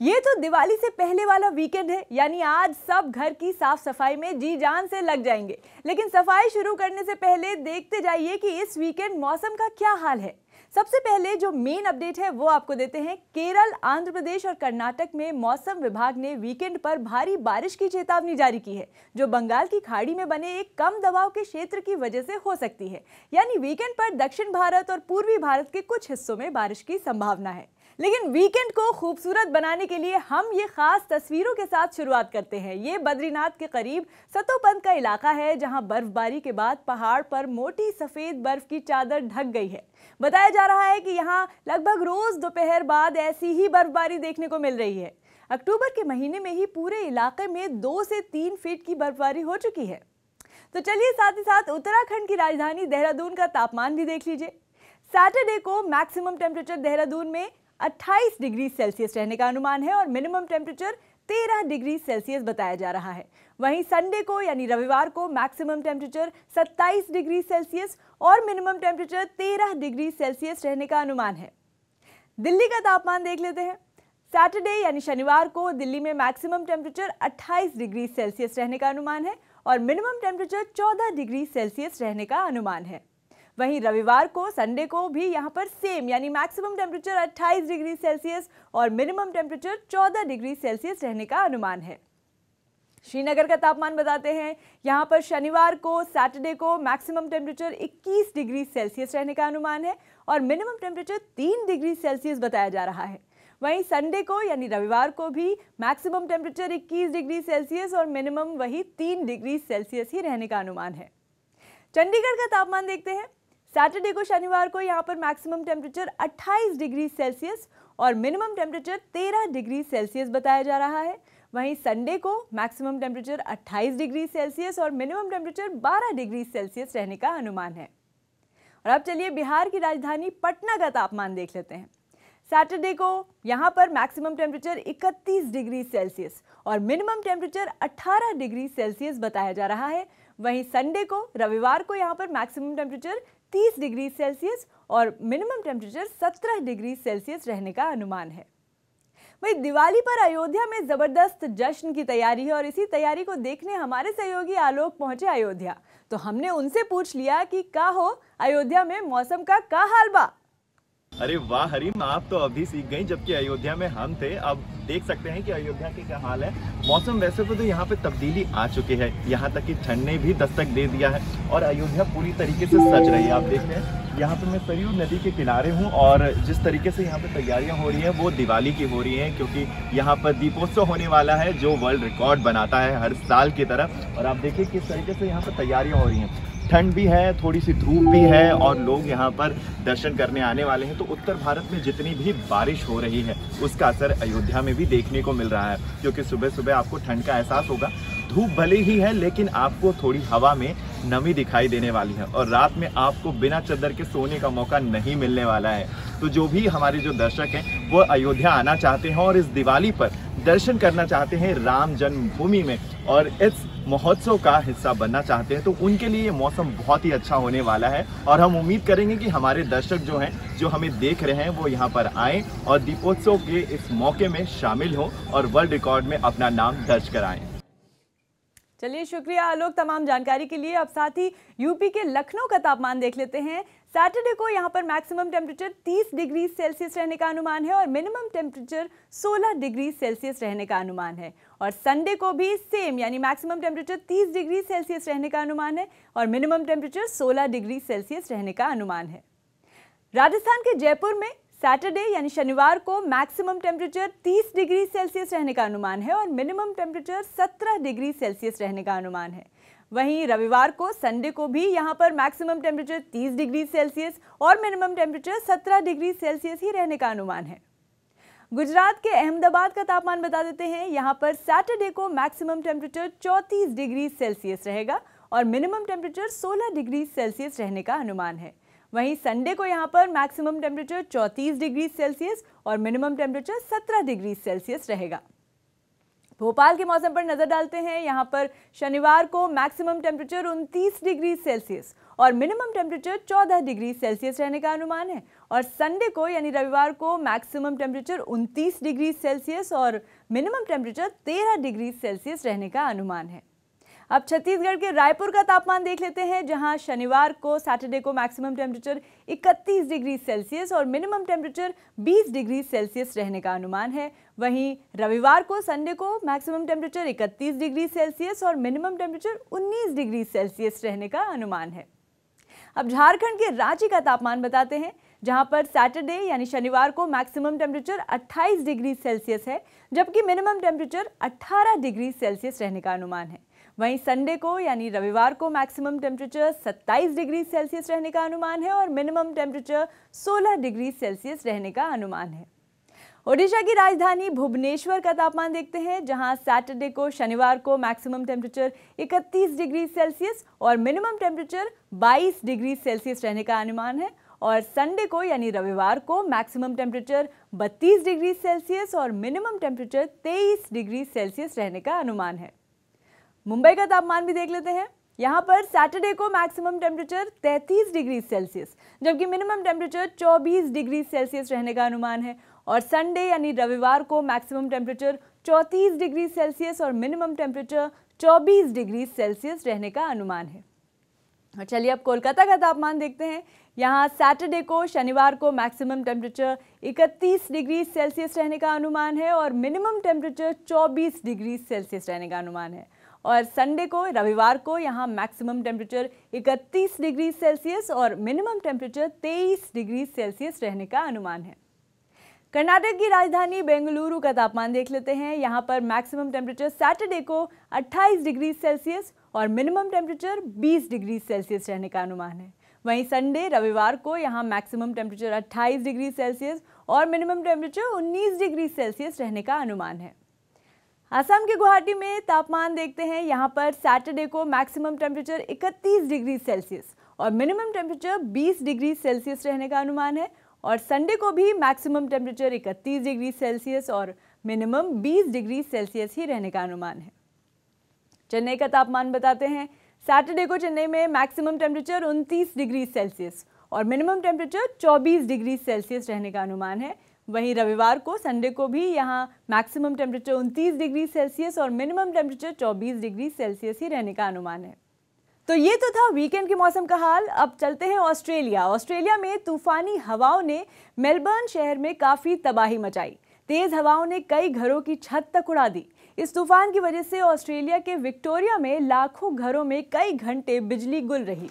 ये तो दिवाली से पहले वाला वीकेंड है, यानी आज सब घर की साफ सफाई में जी जान से लग जाएंगे। लेकिन सफाई शुरू करने से पहले देखते जाइए कि इस वीकेंड मौसम का क्या हाल है। सबसे पहले जो मेन अपडेट है वो आपको देते हैं। केरल, आंध्र प्रदेश और कर्नाटक में मौसम विभाग ने वीकेंड पर भारी बारिश की चेतावनी जारी की है, जो बंगाल की खाड़ी में बने एक कम दबाव के क्षेत्र की वजह से हो सकती है। यानी वीकेंड पर दक्षिण भारत और पूर्वी भारत के कुछ हिस्सों में बारिश की संभावना है। लेकिन वीकेंड को खूबसूरत बनाने के लिए हम ये खास तस्वीरों के साथ शुरुआत करते हैं। ये बद्रीनाथ के करीब सतोपंथ का इलाका है, जहां बर्फबारी के बाद पहाड़ पर मोटी सफेद बर्फ की चादर ढक गई है। बताया जा रहा है कि यहां लगभग रोज दोपहर बाद ऐसी ही बर्फबारी देखने को मिल रही है। अक्टूबर के महीने में ही पूरे इलाके में 2 से 3 फीट की बर्फबारी हो चुकी है। तो चलिए साथ ही साथ उत्तराखंड की राजधानी देहरादून का तापमान भी देख लीजिए। सैटरडे को मैक्सिमम टेम्परेचर देहरादून में 28 डिग्री सेल्सियस रहने का अनुमान है और मिनिमम टेम्परेचर 13 डिग्री सेल्सियस बताया जा रहा है। वहीं संडे को यानी रविवार को मैक्सिमम टेम्परेचर 27 डिग्री सेल्सियस और मिनिमम टेम्परेचर 13 डिग्री सेल्सियस रहने का अनुमान है। दिल्ली का तापमान देख लेते हैं। सैटरडे यानी शनिवार को दिल्ली में मैक्सिमम टेम्परेचर 28 डिग्री सेल्सियस रहने का अनुमान है और मिनिमम टेम्परेचर 14 डिग्री सेल्सियस रहने का अनुमान है। वहीं रविवार को, संडे को भी यहां पर सेम यानी मैक्सिमम टेम्परेचर 28 डिग्री सेल्सियस और मिनिमम टेम्परेचर 14 डिग्री सेल्सियस रहने का अनुमान है। श्रीनगर का तापमान बताते हैं। यहां पर शनिवार को, सैटरडे को मैक्सिमम टेम्परेचर 21 डिग्री सेल्सियस रहने का अनुमान है और मिनिमम टेम्परेचर 3 डिग्री सेल्सियस बताया जा रहा है। वहीं संडे को यानी रविवार को भी मैक्सिमम टेम्परेचर 21 डिग्री सेल्सियस और मिनिमम वही 3 डिग्री सेल्सियस ही रहने का अनुमान है। चंडीगढ़ का तापमान देखते हैं। सैटरडे को, शनिवार को यहां पर मैक्सिमम टेम्परेचर 28 डिग्री सेल्सियस और मिनिमम टेम्परेचर 13 डिग्री सेल्सियस बताया जा रहा है। वहीं संडे को मैक्सिमम टेम्परेचर 28 डिग्री सेल्सियस और मिनिमम टेम्परेचर 12 डिग्री सेल्सियस रहने का अनुमान है। और अब चलिए बिहार की राजधानी पटना का तापमान देख लेते हैं। सैटरडे को यहां पर मैक्सिमम टेम्परेचर 31 डिग्री सेल्सियस और मिनिमम टेम्परेचर 18 डिग्री सेल्सियस बताया जा रहा है। वहीं संडे को, रविवार को यहां पर मैक्सिमम टेम्परेचर 30 डिग्री सेल्सियस और मिनिमम टेम्परेचर 17 डिग्री सेल्सियस रहने का अनुमान है। वहीं दिवाली पर अयोध्या में जबरदस्त जश्न की तैयारी है और इसी तैयारी को देखने हमारे सहयोगी आलोक पहुंचे अयोध्या। तो हमने उनसे पूछ लिया कि का हो अयोध्या में मौसम का क्या हाल बा। अरे वाह हरीम, आप तो अभी सीख गई, जबकि अयोध्या में हम थे। अब देख सकते हैं कि अयोध्या के क्या हाल है। मौसम वैसे तो यहाँ पे तब्दीली आ चुकी है, यहाँ तक कि ठंड ने भी दस्तक दे दिया है और अयोध्या पूरी तरीके से सज रही है। आप देख रहे हैं, यहाँ पे मैं सरयू नदी के किनारे हूँ और जिस तरीके से यहाँ पे तैयारियाँ हो रही हैं वो दिवाली की हो रही हैं, क्योंकि यहाँ पर दीपोत्सव होने वाला है जो वर्ल्ड रिकॉर्ड बनाता है हर साल की तरह। और आप देखिए किस तरीके से यहाँ पर तैयारियाँ हो रही हैं। ठंड भी है, थोड़ी सी धूप भी है और लोग यहाँ पर दर्शन करने आने वाले हैं। तो उत्तर भारत में जितनी भी बारिश हो रही है उसका असर अयोध्या में भी देखने को मिल रहा है, क्योंकि सुबह सुबह आपको ठंड का एहसास होगा। धूप भले ही है लेकिन आपको थोड़ी हवा में नमी दिखाई देने वाली है और रात में आपको बिना चादर के सोने का मौका नहीं मिलने वाला है। तो जो भी हमारे जो दर्शक हैं वो अयोध्या आना चाहते हैं और इस दिवाली पर दर्शन करना चाहते हैं राम जन्मभूमि में और इस महोत्सव का हिस्सा बनना चाहते हैं, तो उनके लिए ये मौसम बहुत ही अच्छा होने वाला है। और हम उम्मीद करेंगे कि हमारे दर्शक जो हैं, जो हमें देख रहे हैं, वो यहाँ पर आएँ और दीपोत्सव के इस मौके में शामिल हों और वर्ल्ड रिकॉर्ड में अपना नाम दर्ज कराएं। चलिए शुक्रिया आलोक तमाम जानकारी के लिए। अब साथ ही यूपी के लखनऊ का तापमान देख लेते हैं। सैटरडे को यहां पर मैक्सिमम टेम्परेचर 30 डिग्री सेल्सियस रहने का अनुमान है और मिनिमम टेम्परेचर 16 डिग्री सेल्सियस रहने का अनुमान है। और संडे को भी सेम यानी मैक्सिमम टेम्परेचर 30 डिग्री सेल्सियस रहने का अनुमान है और मिनिमम टेम्परेचर 16 डिग्री सेल्सियस रहने का अनुमान है। राजस्थान के जयपुर में सैटरडे यानी शनिवार को मैक्सिमम टेम्परेचर 30 डिग्री सेल्सियस रहने का अनुमान है और मिनिमम टेम्परेचर 17 डिग्री सेल्सियस रहने का अनुमान है। वहीं रविवार को, संडे को भी यहां पर मैक्सिमम टेम्परेचर 30 डिग्री सेल्सियस और मिनिमम टेम्परेचर 17 डिग्री सेल्सियस ही रहने का अनुमान है। गुजरात के अहमदाबाद का तापमान बता देते हैं। यहां पर सैटरडे को मैक्सिमम टेम्परेचर 34 डिग्री सेल्सियस रहेगा और मिनिमम टेम्परेचर 16 डिग्री सेल्सियस रहने का अनुमान है। वहीं संडे को यहां पर मैक्सिमम टेम्परेचर 34 डिग्री सेल्सियस और मिनिमम टेम्परेचर 17 डिग्री सेल्सियस रहेगा। भोपाल के मौसम पर नजर डालते हैं। यहां पर शनिवार को मैक्सिमम टेम्परेचर 29 डिग्री सेल्सियस और मिनिमम टेम्परेचर 14 डिग्री सेल्सियस रहने का अनुमान है और संडे को यानी रविवार को मैक्सिमम टेम्परेचर 29 डिग्री सेल्सियस और मिनिमम टेम्परेचर 13 डिग्री सेल्सियस रहने का अनुमान है। अब छत्तीसगढ़ के रायपुर का तापमान देख लेते हैं, जहां शनिवार को सैटरडे को मैक्सिमम टेम्परेचर 31 डिग्री सेल्सियस और मिनिमम टेम्परेचर 20 डिग्री सेल्सियस रहने का अनुमान है। वहीं रविवार को संडे को मैक्सिमम टेम्परेचर 31 डिग्री सेल्सियस और मिनिमम टेम्परेचर 19 डिग्री सेल्सियस रहने का अनुमान है। अब झारखंड के रांची का तापमान बताते हैं, जहां पर सैटरडे यानी शनिवार को मैक्सिमम टेम्परेचर 28 डिग्री सेल्सियस है, जबकि मिनिमम टेम्परेचर 18 डिग्री सेल्सियस रहने का अनुमान है। वहीं संडे को यानी रविवार को मैक्सिमम टेम्परेचर 27 डिग्री सेल्सियस रहने का अनुमान है और मिनिमम टेम्परेचर 16 डिग्री सेल्सियस रहने का अनुमान है। ओडिशा की राजधानी भुवनेश्वर का तापमान देखते हैं, जहां सैटरडे को शनिवार को मैक्सिमम टेम्परेचर 31 डिग्री सेल्सियस और मिनिमम टेम्परेचर 22 डिग्री सेल्सियस रहने का अनुमान है और संडे को यानी रविवार को मैक्सिमम टेम्परेचर 32 डिग्री सेल्सियस और मिनिमम टेम्परेचर 23 डिग्री सेल्सियस रहने का अनुमान है। मुंबई का तापमान भी देख लेते हैं। यहाँ पर सैटरडे को मैक्सिमम टेम्परेचर 33 डिग्री सेल्सियस जबकि मिनिमम टेम्परेचर 24 डिग्री सेल्सियस रहने का अनुमान है और संडे यानी रविवार को मैक्सिमम टेम्परेचर 34 डिग्री सेल्सियस और मिनिमम टेम्परेचर 24 डिग्री सेल्सियस रहने का अनुमान है। और चलिए अब कोलकाता का तापमान देखते हैं। यहाँ सैटरडे को शनिवार को मैक्सिमम टेम्परेचर 31 डिग्री सेल्सियस रहने का अनुमान है और मिनिमम टेम्परेचर 24 डिग्री सेल्सियस रहने का अनुमान है और संडे को रविवार को यहाँ मैक्सिमम टेम्परेचर 31 डिग्री सेल्सियस और मिनिमम टेम्परेचर 23 डिग्री सेल्सियस रहने का अनुमान है। कर्नाटक की राजधानी बेंगलुरु का तापमान देख लेते हैं। यहाँ पर मैक्सिमम टेम्परेचर सैटरडे को 28 डिग्री सेल्सियस और मिनिमम टेम्परेचर 20 डिग्री सेल्सियस रहने का अनुमान है। वहीं संडे रविवार को यहाँ मैक्सिमम टेम्परेचर 28 डिग्री सेल्सियस और मिनिमम टेम्परेचर 19 डिग्री सेल्सियस रहने का अनुमान है। असम के गुवाहाटी में तापमान देखते हैं। यहाँ पर सैटरडे को मैक्सिमम टेम्परेचर 31 डिग्री सेल्सियस और मिनिमम टेम्परेचर 20 डिग्री सेल्सियस रहने का अनुमान है और संडे को भी मैक्सिमम टेम्परेचर 31 डिग्री सेल्सियस और मिनिमम 20 डिग्री सेल्सियस ही रहने का अनुमान है। चेन्नई का तापमान बताते हैं। सैटरडे को चेन्नई में मैक्सिमम टेम्परेचर 29 डिग्री सेल्सियस और मिनिमम टेम्परेचर 24 डिग्री सेल्सियस रहने का अनुमान है। वहीं रविवार को संडे को भी यहाँ मैक्सिमम टेम्परेचर 29 डिग्री सेल्सियस और मिनिमम टेम्परेचर 24 डिग्री सेल्सियस ही रहने का अनुमान है। तो ये तो था वीकेंड के मौसम का हाल। अब चलते हैं ऑस्ट्रेलिया। ऑस्ट्रेलिया में तूफानी हवाओं ने मेलबर्न शहर में काफ़ी तबाही मचाई। तेज़ हवाओं ने कई घरों की छत तक उड़ा दी। इस तूफान की वजह से ऑस्ट्रेलिया के विक्टोरिया में लाखों घरों में कई घंटे बिजली गुल रही।